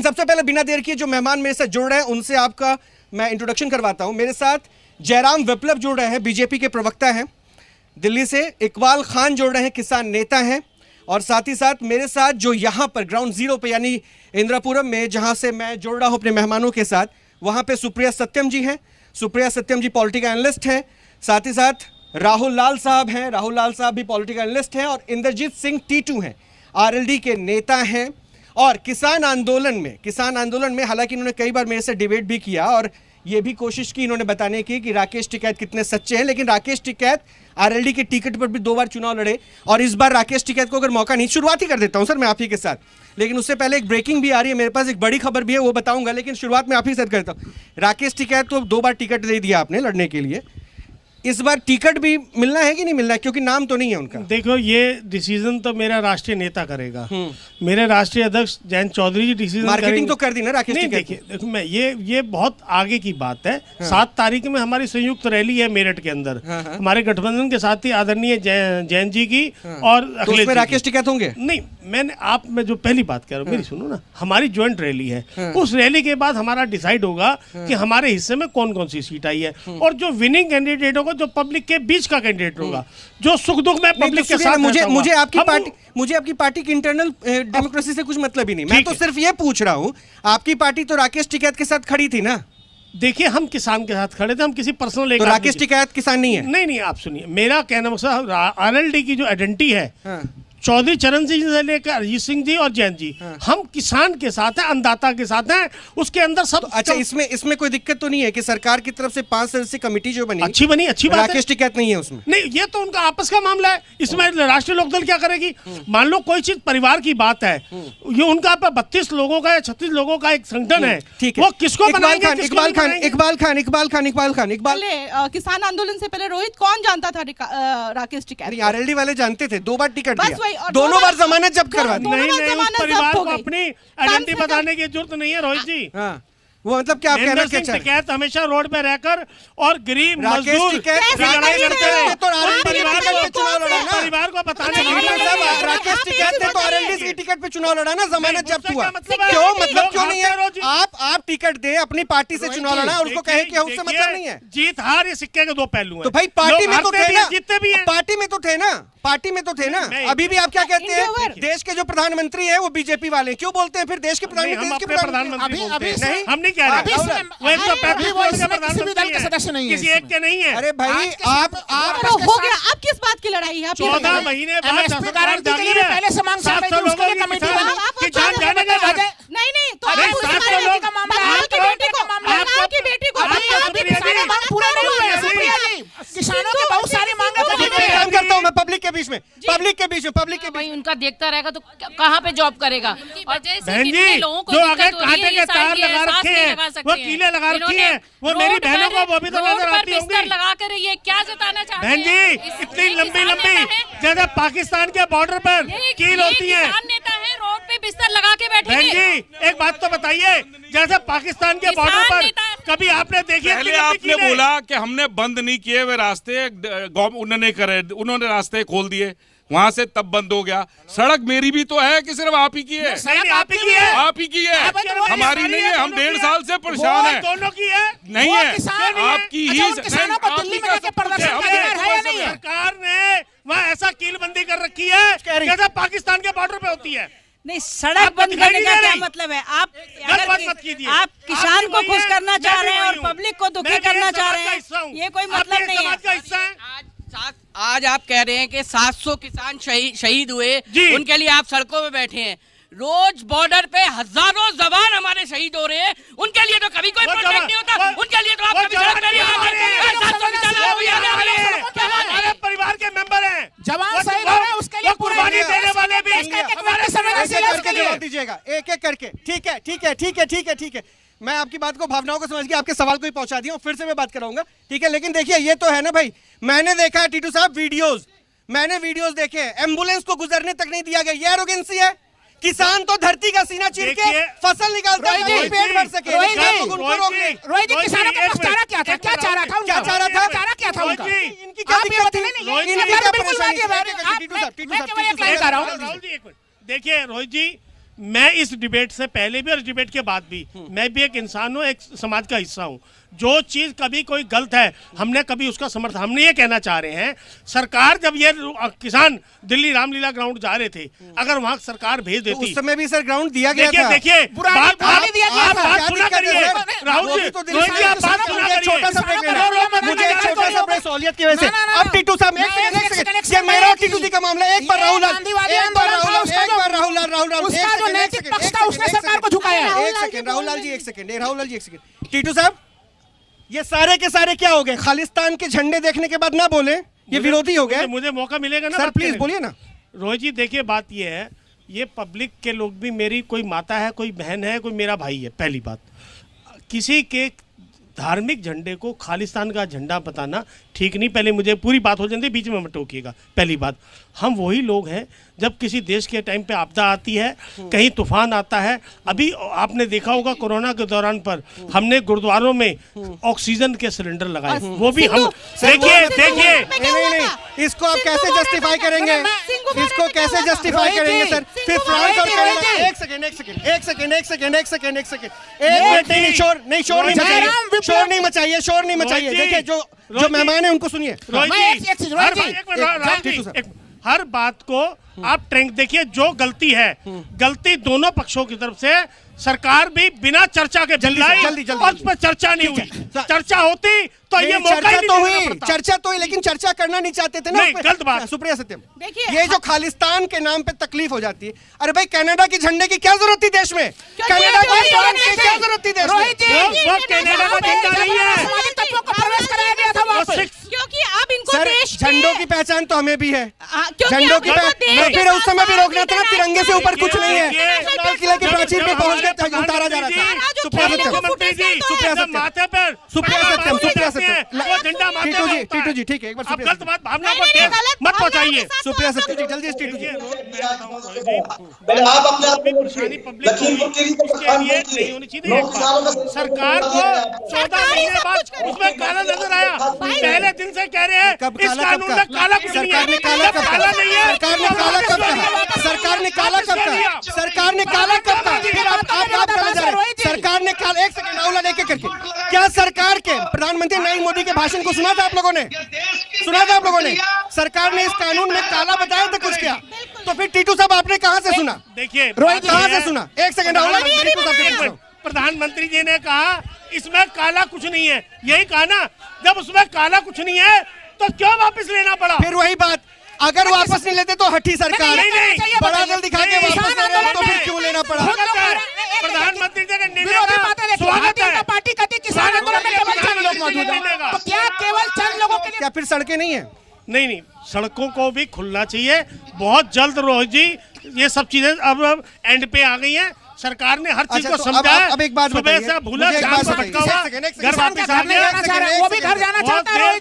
सबसे पहले बिना देर किए जो मेहमान मेरे साथ जुड़ रहे हैं उनसे आपका मैं इंट्रोडक्शन करवाता हूं। मेरे साथ जयराम विप्लव जुड़ रहे हैं, बीजेपी के प्रवक्ता हैं दिल्ली से। इकबाल खान जुड़ रहे हैं, किसान नेता हैं। और साथ ही साथ मेरे साथ जो यहाँ पर ग्राउंड जीरो पे यानी इंदिरापुरम में जहाँ से मैं जुड़ रहा हूँ अपने मेहमानों के साथ, वहाँ पे सुप्रिया सत्यम जी हैं। सुप्रिया सत्यम जी पॉलिटिकल एनालिस्ट हैं। साथ ही साथ राहुल लाल साहब हैं, राहुल लाल साहब भी पॉलिटिकल एनालिस्ट हैं। और इंद्रजीत सिंह टीटू हैं, आरएलडी के नेता हैं। और किसान आंदोलन में हालांकि इन्होंने कई बार मेरे से डिबेट भी किया और ये भी कोशिश की इन्होंने बताने की कि राकेश टिकैत कितने सच्चे हैं, लेकिन राकेश टिकैत आरएलडी के टिकट पर भी 2 बार चुनाव लड़े और इस बार राकेश टिकैत को अगर मौका नहीं, शुरुआत ही कर देता हूं सर मैं आप ही के साथ, लेकिन उससे पहले एक ब्रेकिंग भी आ रही है मेरे पास, एक बड़ी खबर भी है वो बताऊंगा, लेकिन शुरुआत में आप ही साथ करता हूं। राकेश टिकैत को 2 बार टिकट दे दिया आपने लड़ने के लिए, इस बार टिकट भी मिलना है कि नहीं मिलना है, क्योंकि नाम तो नहीं है उनका? देखो ये डिसीजन तो मेरा राष्ट्रीय नेता करेगा, मेरे राष्ट्रीय अध्यक्ष जयंत चौधरी जी डिसीजन मार्केटिंग तो कर दी ना राकेश टिकैत। देखिए देखो मैं ये बहुत आगे की बात है। 7 तारीख में हमारी संयुक्त रैली है मेरठ के अंदर, हमारे गठबंधन के साथ ही आदरणीय जैन जी की और अखिलेश राकेश टिकैत होंगे? नहीं मैं जो पहली बात कह रहा हूँ मेरी सुनो ना, हमारी ज्वाइंट रैली है, उस रैली के बाद हमारा डिसाइड होगा कि हमारे हिस्से में कौन कौन सी सीट आई है और जो विनिंग कैंडिडेट होगा, जो पब्लिक के बीच का कैंडिडेट होगा, जो सुख दुख में पब्लिक के साथ। मुझे आपकी पार्टी की इंटरनल डेमोक्रेसी से कुछ मतलब ही नहीं, मैं तो सिर्फ ये पूछ रहा हूँ, आपकी पार्टी तो राकेश टिकैत के साथ खड़ी थी ना? देखिए हम किसान के साथ खड़े थे, हम किसी पर्सनल तो राकेश टिकैत किसान नहीं है? नहीं आप सुनिए, मेरा कहना मकसद आरएलडी की जो आइडेंटिटी है, चौधरी चरण सिंह से लेकर अरिजीत सिंह जी और जैन जी, हम किसान के साथ हैं, अन्नदाता के साथ हैं, उसके अंदर सब। अच्छा इसमें कोई दिक्कत तो नहीं है कि सरकार की तरफ से 5 सदस्यीय कमेटी जो बनी अच्छी बात है, राकेश टिकैत नहीं है उसमें? नहीं, ये तो उनका आपस का मामला है, इसमें राष्ट्रीय लोकदल क्या करेगी? मान लो कोई चीज परिवार की बात है, ये उनका 32 लोगों का या 36 लोगों का एक संगठन है, ठीक है, वो किसको बनाएंगे? इकबाल खान किसान आंदोलन से पहले रोहित कौन जानता था राकेश टिकैत? आरएलडी वाले जानते थे, 2 बार टिकट दिया, दोनों बार जमानत जब्त करवा दी। नहीं उस परिवार को अपनी आइडेंटिटी बताने की जरूरत नहीं है रोहित जी। वो मतलब क्या आप कहना क्या चाह रहे हैं? हमेशा रोड पे रहकर और गरीब मजदूर लड़ाई करते हैं, तो परिवार पे चुनाव लड़ा ना, परिवार को बताने राकेश टिकैत ने तो आरएलडी की टिकट पे चुनाव लड़ा ना, जमानत जब्त हुआ, क्यों मतलब क्यों नहीं है? आप टिकट दे, अपनी पार्टी से चुनाव लड़ा और उसको कहे कि उससे मतलब नहीं है। जीत हार ये सिक्के के 2 पहलू हैं। तो भाई पार्टी में तो थे ना, जीतते भी हैं, पार्टी में तो थे ना, अभी भी आप क्या कहते हैं? देश के जो प्रधानमंत्री है वो बीजेपी वाले, क्यों बोलते हैं फिर देश के प्रधानमंत्री? नहीं हम नहीं कह रहे, वो 135 के सदस्य नहीं है, किसी एक के नहीं है। अरे भाई आप हो गया, आप किस बात की लड़ाई है? 14 महीने बाद सरकार जागी है, पहले से मांग 700 लोगों की कमेटी बनी कि जान जाने के बाद नहीं तो आपकी बेटी को पूरा नहीं हुआ है सुप्रिया जी, किसानों की बहुत सारी मांगे काम करता हूँ मैं पब्लिक के बीच में भाई उनका देखता रहेगा तो कहाँ पे जॉब करेगा? और बहन जी जो आगे कांटे के तार लगा रखे हैं, वो कीले लगा रखी हैं, वो मेरी बहनों को वो भी तो नजर आती होंगी। लगा कर ये क्या जताना चाहते हैं? बहन जी इतनी लंबी जैसे पाकिस्तान के बॉर्डर पर कील होती है, नेता है रोड पे बिस्तर लगा के बैठे। बहन जी एक बात तो बताइए, जैसे पाकिस्तान के बॉर्डर पर कभी आपने देखी? पहले आपने बोला कि हमने बंद नहीं किए वे रास्ते, उन्होंने रास्ते खोल दिए, वहां से तब बंद हो गया। सड़क मेरी भी तो है कि सिर्फ आप ही की है? आप ही की है, आप ही की है, हमारी नहीं है। हम 1.5 साल से परेशान हैं। दोनों की है, नहीं है आपकी ही। सरकार ने वहाँ ऐसा कीलबंदी कर रखी है जैसे पाकिस्तान के बॉर्डर पे होती है। नहीं, सड़क बंद करने का क्या मतलब है? आप किसान को खुश करना चाह रहे हैं और पब्लिक को दुखी करना चाह रहे हैं, ये कोई मतलब नहीं है। आज आप कह रहे हैं कि 700 किसान शहीद हुए, उनके लिए आप सड़कों पे बैठे हैं। रोज बॉर्डर पे हजारों जवान हमारे शहीद हो रहे हैं, उनके लिए तो कभी कोई प्रोटेक्ट नहीं होता, उनके लिए तो आप कभी सड़क पे नहीं हमारे परिवार के मेंबर हैं, जवान शहीद हो रहे हैं, उसके लिए कुर्बानी देने वाले भी जवाब दीजिएगा एक एक करके। ठीक है, मैं आपकी बात को, भावनाओं को समझ के आपके सवाल को ही पहुंचा दिया, फिर से मैं बात कराऊंगा, ठीक है। लेकिन देखिए ये तो है ना भाई, मैंने देखा है टीटू साहब वीडियोस देखे हैं, एम्बुलेंस को गुजरने तक नहीं दिया गया, ये एरोगेंसी है। किसान तो धरती का सीना चीर के फसल निकालता है, पेट भर सके, रोहित जी किसानों के पास चारा क्या था? क्या चारा था उनका? चारा क्या था उनका? इनकी क्या दिक्कत थी? देखिए रोहित जी मैं इस डिबेट से पहले भी और इस डिबेट के बाद भी मैं भी एक इंसान हूँ, एक समाज का हिस्सा हूँ। जो चीज कभी कोई गलत है हमने कभी उसका समर्थन, हमने ये कहना चाह रहे हैं सरकार जब ये किसान दिल्ली रामलीला ग्राउंड जा रहे थे, अगर वहाँ सरकार भेज देती उस समय भी सर ग्राउंड दिया गया था। देखिए बात सुना करिए राहुल जी, छोटा सा ब्रेक लेना मुझे, एक छोटा सा ब्रेक सहूलियत की वजह से। अब टीटू साहब एक सेकंड, ये मेरा और टीटू जी का मामला है। एक बार राहुल राहुल लाल जी एक सेकंड। टीटू साहब ये सारे के सारे क्या हो गए? खालिस्तान के झंडे देखने के बाद ना बोले ये विरोधी हो गए। मुझे मौका मिलेगा ना सर, प्लीज बोलिए ना। रोहित जी देखिए बात ये है, ये पब्लिक के लोग भी, मेरी कोई माता है, कोई बहन है, कोई मेरा भाई है। पहली बात, किसी के धार्मिक झंडे को खालिस्तान का झंडा बताना ठीक नहीं। पहले मुझे पूरी बात हो जाती, बीच में मत टोकिएगा। पहली बात, हम वही लोग हैं जब किसी देश के टाइम पे आपदा आती है, कहीं तूफान आता है। अभी आपने देखा होगा कोरोना के दौरान पर हमने गुरुद्वारों में ऑक्सीजन के सिलेंडर लगाए, वो भी हम देखिए नहीं, इसको आप कैसे जस्टिफाई करेंगे? इसको कैसे जस्टिफाई करेंगे सर? फिर फ्रांस और कनाडा। एक सेकंड, शोर नहीं मचाइए। देखिए जो मेहमान है उनको सुनिए। हर बात को आप ट्रैक देखिए, जो गलती है गलती दोनों पक्षों की तरफ से। सरकार भी बिना चर्चा के जल्दी और उस पर चर्चा नहीं हुई। चर्चा होती तो ये मौका ही नहीं मिलता। चर्चा तो हुई, लेकिन चर्चा करना नहीं चाहते थे ना। नहीं, गलत बात। सुप्रिया सत्यम, ये जो खालिस्तान के नाम पे तकलीफ हो जाती है, अरे भाई कनाडा के झंडे की क्या जरूरत थी देश में? कनाडा की क्या जरूरत थी देश में? वो कनाडा का झंडा नहीं है, क्योंकि अब इनको देश झंडों की पहचान तो हमें भी है। झंडों की फिर उस समय भी रोकना था ना, तिरंगे से ऊपर कुछ नहीं है। लाल किले की प्राचीर पे पहुंच गए, उतारा जा रहा था। सुप्रिया सत्यम, टीटू जी ठीक है, एक बार गलत बात भावना मत पहुंचाइए। सुप्रिया सत्यम जी जल्दी टीटू जी। आप अपने लखीमपुर खीरी के प्रधानमंत्री सरकार को 14 महीने बाद उसमें काला नजर आया। पहले दिन से कह रहे हैं इस कानून में काला कुछ नहीं है। सरकार ने काला कब कहा? सरकार ने काला कब कहा? सरकार ने काला कब कहा? सरकार ने काला, एक सेकंड राहुल एक एक करके, क्या सरकार के प्रधानमंत्री नरेंद्र मोदी के भाषण को सुना था आप लोगों ने? सरकार ने इस कानून में काला बताया था कुछ क्या? तो फिर टीटू साहब आपने कहां से सुना? देखिए रोहित कहां से सुना? एक सेकंड राहुल, प्रधानमंत्री जी ने कहा इसमें काला कुछ नहीं है, यही कहा ना। जब उसमें काला कुछ नहीं है तो क्यों वापस लेना पड़ा? फिर वही बात, अगर वापस नहीं लेते तो हठी सरकार, बड़ा दिल दिखा के वापस ले रहे हो तो फिर क्यों लेना पड़ा? प्रधानमंत्री जी का निर्णय स्वागत है। पार्टी कहती किसान आंदोलन में केवल चंद लोग मौजूद हैं, तो क्या केवल चंद लोगों के लिए? क्या फिर सड़कें नहीं है? नहीं, सड़कों को भी खुलना चाहिए बहुत जल्द। रोहित जी ये सब चीजें अब एंड पे आ गई हैं। सरकार ने हर चीज को समझा है। अब एक बात सुबह से भूला, शाम को भटका हुआ, घर वापस आ गया, वो भी घर जाना चाहता है।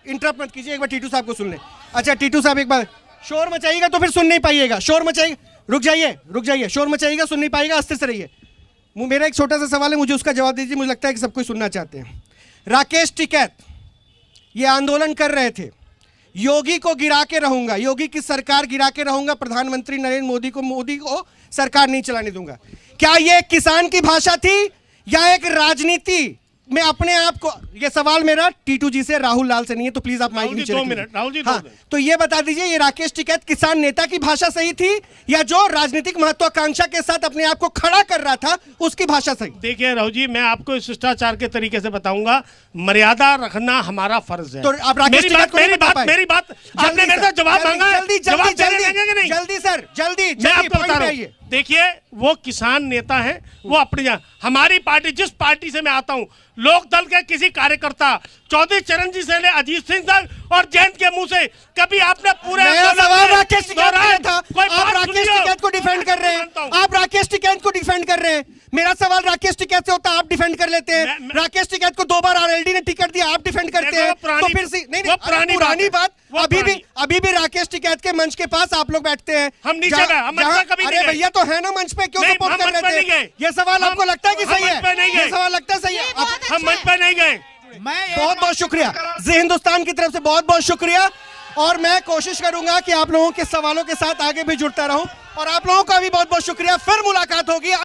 इंटरप्ट मत कीजिए, एक बार टीटू साहब को सुन ले। अच्छा टीटू साहब, एक बार शोर मचाइएगा तो फिर सुन नहीं पाइएगा। शोर मचाइएगा, रुक जाइए, शोर मचाइएगा, सुन नहीं पाएगा, अस्थिर से रहिए। मेरा एक छोटा सा सवाल है, मुझे उसका जवाब दीजिए। मुझे लगता है कि सब कुछ सुनना चाहते हैं। राकेश टिकैत ये आंदोलन कर रहे थे, योगी को गिरा के रहूंगा, योगी की सरकार गिरा के रहूंगा, प्रधानमंत्री नरेंद्र मोदी को सरकार नहीं चलाने दूंगा। क्या ये किसान की भाषा थी या एक राजनीति में अपने आप को? ये सवाल मेरा टीटू जी से, राहुल लाल से नहीं है, तो प्लीज आप माइक नीचे रखिए। राहुल जी हाँ, तो ये बता दीजिए, ये राकेश टिकैत किसान नेता की भाषा सही थी या जो राजनीतिक महत्वाकांक्षा के साथ अपने आप को खड़ा कर रहा था उसकी भाषा सही? देखिए राहुल जी, मैं आपको शिष्टाचार के तरीके से बताऊंगा, मर्यादा रखना हमारा फर्ज है। तो आप राकेश टिकैत को मेरी बात आपने मेरे से जवाब मांगा, जल्दी सर, जल्दी मैं आपको बता रहा हूँ। देखिए वो किसान नेता है, वो अपने हमारी पार्टी, जिस पार्टी से मैं आता हूँ, लोक दल के किसी कार्यकर्ता चौधरी चरण जी से ले अजीत सिंह तक और जयंत के मुंह से कभी आपने पूरे सवाल राकेश टिकैत था। आप राकेश टिकैत को डिफेंड कर रहे हैं, आप राकेश टिकैत को डिफेंड कर रहे हैं। मेरा सवाल राकेश टिकैत से होता, आप डिफेंड कर लेते हैं। राकेश टिकैत को 2 बार आरएलडी ने टिकट दिया, आप डिफेंड करते हैं। तो फिर नहीं, पुरानी बात। अभी भी राकेश टिकैत के मंच के पास आप लोग बैठते हैं। हम नीचे कभी, अरे भैया तो है ना मंच पे, क्यों सपोर्ट कर रहे थे? ये सवाल आपको लगता है कि सही है? ये सवाल लगता है सही है? हम मंच पे नहीं गए। बहुत बहुत शुक्रिया जी हिंदुस्तान की तरफ से, बहुत बहुत शुक्रिया। और मैं कोशिश करूंगा कि आप लोगों के सवालों के साथ आगे भी जुड़ता रहूं और आप लोगों का भी बहुत बहुत शुक्रिया। फिर मुलाकात होगी।